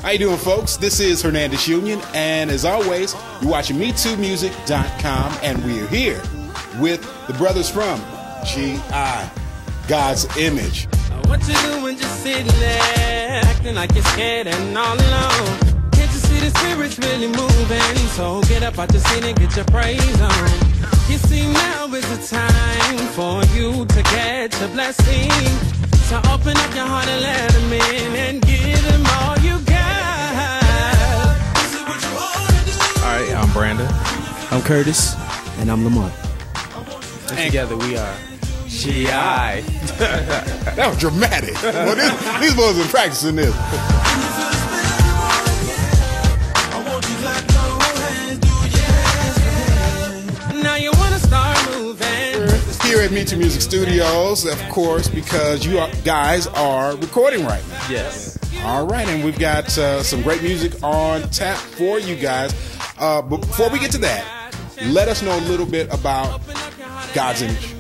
How you doing, folks? This is Hernandez Union, and as always, you're watching MeTooMusic.com, and we're here with the brothers from G.I., God's Image. What you doing just sitting there, acting like you're scared and all alone? Can't you see the spirit's really moving? So get up out your seat and get your praise on. You see, now is the time for you to get your blessing. So open up your heart and let him in and give him all you got. This is what you ought to do. All right, I'm Brandon. I'm Curtis. And I'm Lamont. And together we are G.I. That was dramatic. Well, these boys are practicing this. Now you want to start moving. Here at MeTooMusic Studios, of course, because you guys are recording right now. Yes. All right, and we've got some great music on tap for you guys. But before we get to that, let us know a little bit about God's Image,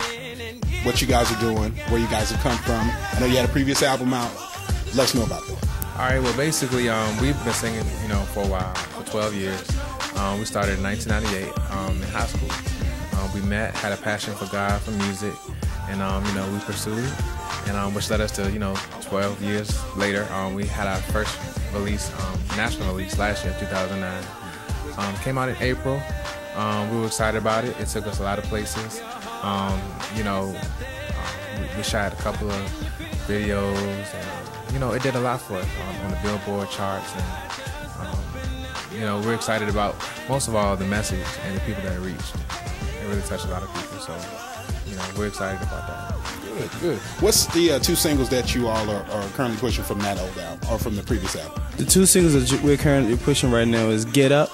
what you guys are doing, where you guys have come from. I know you had a previous album out. Let us know about that. All right, well, basically, we've been singing, for a while, for 12 years. We started in 1998 in high school. We met, had a passion for God, for music, and, we pursued it, and which led us to, 12 years later, we had our first release, national release last year, 2009. Came out in April. We were excited about it. It took us a lot of places. We shot a couple of videos, and, it did a lot for us on the Billboard charts, and, we're excited about, most of all, the message and the people that it reached. It really touched a lot of people, so, we're excited about that. Good, good. What's the two singles that you all are currently pushing from that old album, or from the previous album? The two singles that we're currently pushing right now is Get Up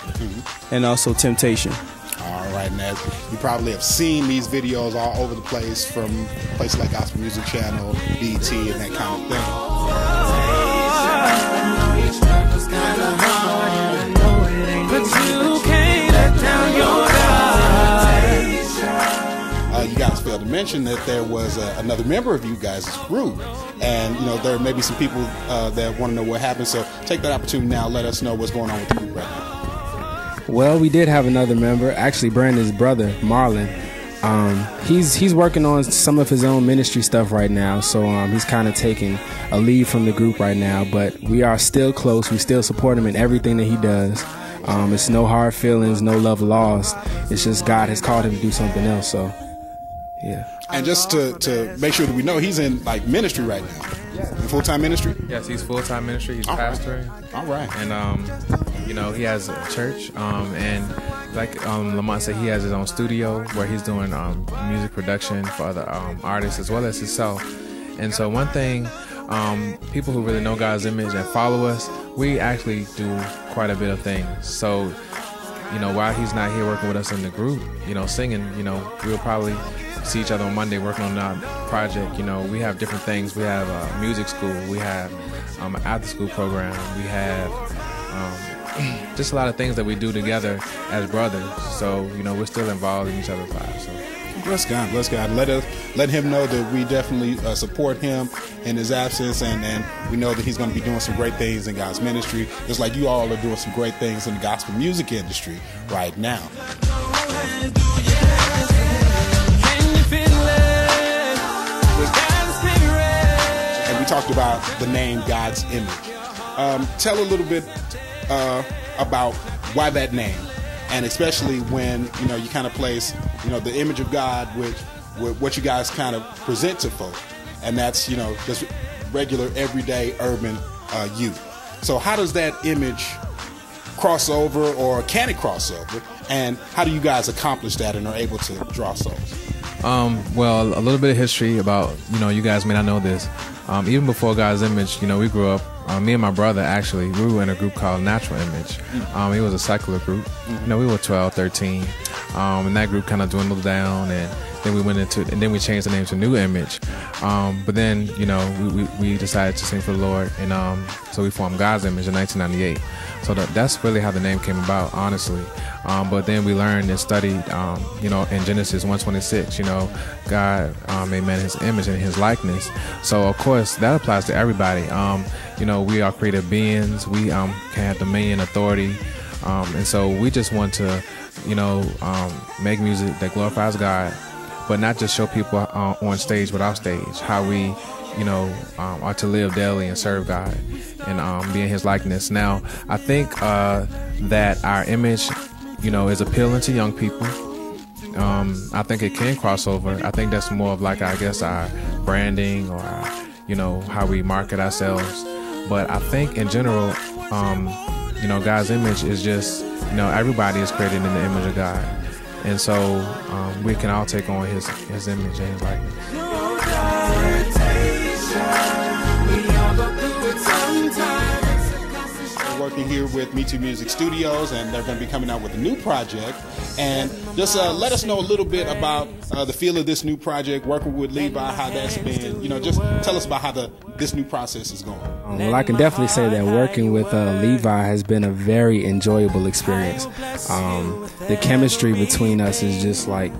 and also Temptation. All right, now you probably have seen these videos all over the place from places like Gospel Music Channel, BET, and that kind of thing. You guys failed to mention that there was another member of you guys' group, and there may be some people that want to know what happened. So take that opportunity now. Let us know what's going on with the group right now. Well, we did have another member, actually Brandon's brother, Marlon. He's working on some of his own ministry stuff right now, so he's kind of taking a lead from the group right now. But we are still close. We still support him in everything that he does. It's no hard feelings, no love lost. It's just God has called him to do something else. So, yeah. And just to make sure that we know, he's in ministry right now. In full-time ministry? Yes, he's full-time ministry. He's pastoring. All right. And he has a church. And like Lamont said, he has his own studio where he's doing music production for other artists as well as himself. And so one thing, people who really know God's Image and follow us, we actually do quite a bit of things. So, while he's not here working with us in the group, singing, we'll probably see each other on Monday working on that project. We have different things. We have music school. We have an after-school program. We have just a lot of things that we do together as brothers. So, we're still involved in each other's lives. So. Bless God, bless God. Let him know that we definitely support him in his absence, and we know that he's going to be doing some great things in God's ministry, just like you all are doing some great things in the gospel music industry right now. And we talked about the name God's Image. Tell a little bit about why that name, and especially when you kind of place the image of God with what you guys kind of present to folk, and that's just regular everyday urban youth. So how does that image cross over, or can it cross over, and how do you guys accomplish that and are able to draw souls? Well, a little bit of history about, you guys may not know this. Even before God's Image, we grew up, me and my brother, actually, we were in a group called Natural Image. It was a secular group. We were 12, 13, and that group kind of dwindled down, and Then we went into, and then we changed the name to New Image. But then, you know, we decided to sing for the Lord, and so we formed God's Image in 1998. So that's really how the name came about, honestly. But then we learned and studied, you know, in Genesis 1:26, you know, God made man in his image and his likeness. So of course that applies to everybody. You know, we are creative beings. We can have dominion, authority, and so we just want to, you know, make music that glorifies God, but not just show people on stage, but off stage, how we, you know, are to live daily and serve God and be in his likeness. Now, I think that our image, you know, is appealing to young people. I think it can cross over. I think that's more of like, I guess, our branding or our, you know, how we market ourselves. But I think in general, you know, God's image is just, you know, everybody is created in the image of God. And so we can all take on his image and his likeness. We're working here with MeTooMusic Studios, and they're going to be coming out with a new project. And just let us know a little bit about the feel of this new project, working with Levi, how that's been. You know, just tell us about how this new process is going. Well, I can definitely say that working with Levi has been a very enjoyable experience. The chemistry between us is just like,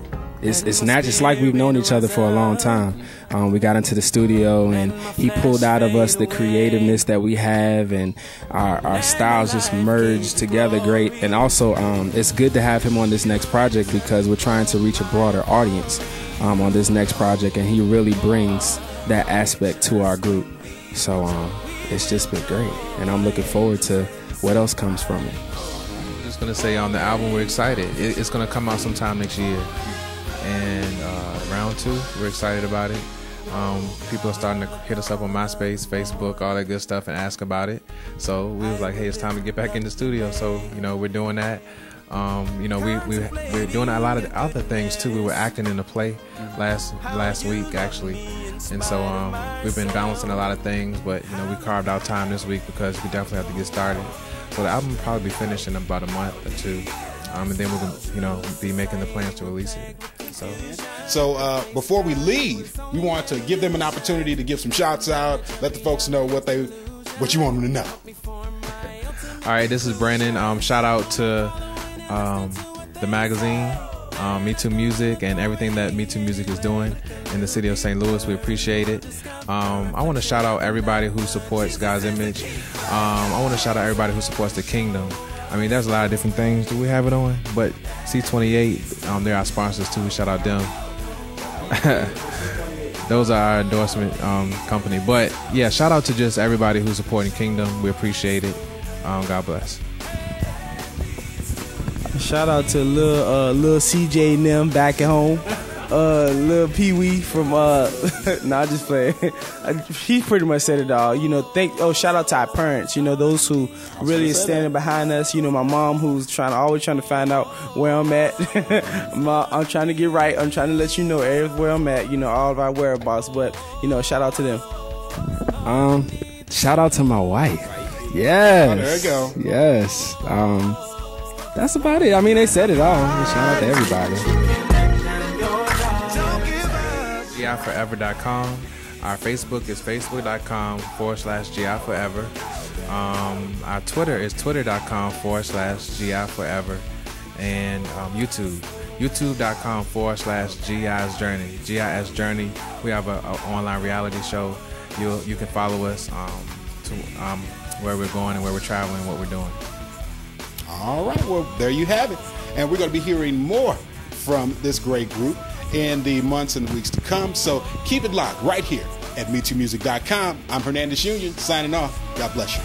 it's not just like we've known each other for a long time. We got into the studio and he pulled out of us the creativeness that we have, and our styles just merged together great. And also it's good to have him on this next project because we're trying to reach a broader audience on this next project, and he really brings that aspect to our group. So it's just been great, and I'm looking forward to what else comes from it. I'm just going to say on the album, we're excited. It's going to come out sometime next year. And round 2, we're excited about it. People are starting to hit us up on MySpace, Facebook, all that good stuff, and ask about it. So we was like, hey, it's time to get back in the studio. So, you know, we're doing that. You know, we're doing a lot of other things too. We were acting in a play last week actually, and so we've been balancing a lot of things. But you know, we carved out time this week because we definitely have to get started. So the album will probably be finished in about a month or 2. And then we're gonna, you know, be making the plans to release it. So before we leave, we want to give them an opportunity to give some shouts out, let the folks know what you want them to know. All right, this is Brandon. Shout out to the magazine, MeTooMusic, and everything that MeTooMusic is doing in the city of St. Louis. We appreciate it. I want to shout out everybody who supports God's image. I want to shout out everybody who supports the kingdom. I mean, there's a lot of different things. Do we have it on? But C28, they're our sponsors too. We shout out them. Those are our endorsement company. But yeah, shout out to just everybody who's supporting Kingdom. We appreciate it. God bless. Shout out to Lil CJ and them back at home. Lil Pee Wee from nah, just playing. He pretty much said it all. You know, shout out to our parents. You know, those who really is standing behind us. You know, my mom who's always trying to find out where I'm at. I'm trying to get right. I'm trying to let you know everywhere I'm at. You know, all of our whereabouts. But you know, shout out to them. Shout out to my wife. Yes. Oh, there you go. Yes. That's about it. I mean, they said it all. Shout out to everybody. GIForever.com. Our Facebook is facebook.com/GIForever. Our Twitter is twitter.com/GIForever. And youtube.com/GI's Journey. GI's Journey. We have an online reality show. You can follow us to where we're going and where we're traveling, what we're doing. All right, well, there you have it. And we're going to be hearing more from this great group in the months and weeks to come. So keep it locked right here at MeTooMusic.com. I'm Hernandez Union, signing off. God bless you.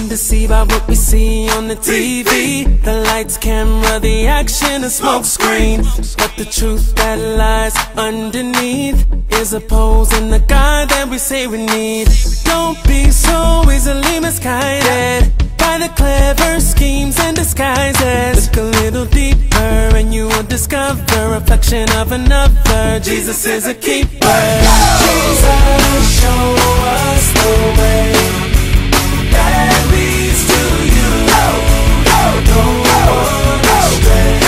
Deceived by what we see on the TV, the lights, camera, the action, the smoke screen. But the truth that lies underneath is opposing the God that we say we need. Don't be so easily misguided by the clever schemes and disguises. Look a little deeper and you will discover a reflection of another. Jesus is a keeper. Jesus, show us the way that leads to you. Don't want astray.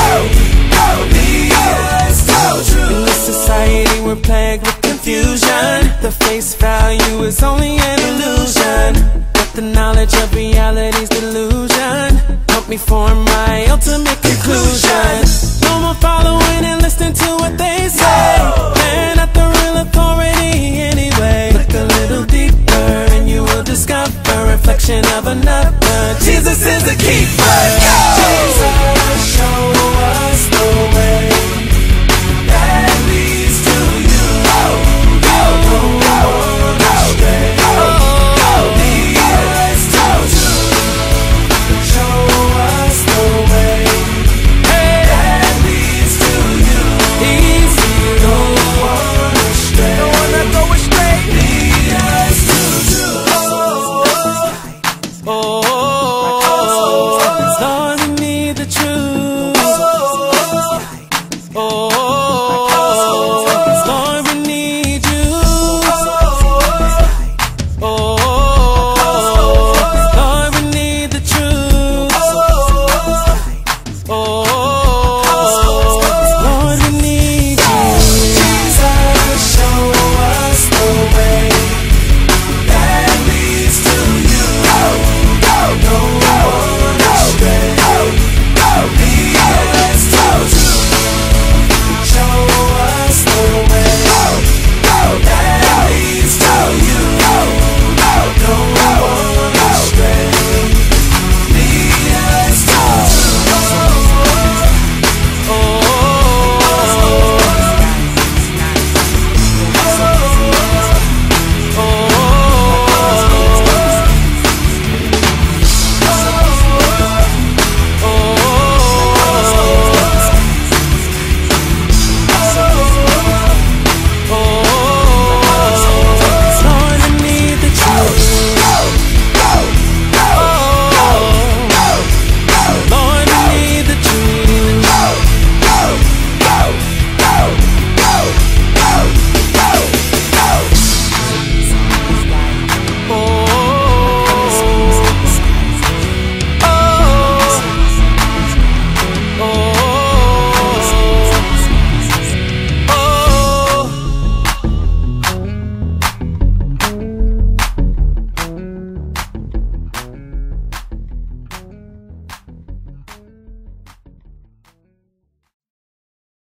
Lead us to truth. In this society we're plagued with confusion. The face value is only an illusion, but the knowledge of reality's delusion. Help me form my ultimate conclusion. No more following and listening to what they say. They're not the real authority anyway. Look a little deeper and you will discover a reflection of another. Jesus is the keeper.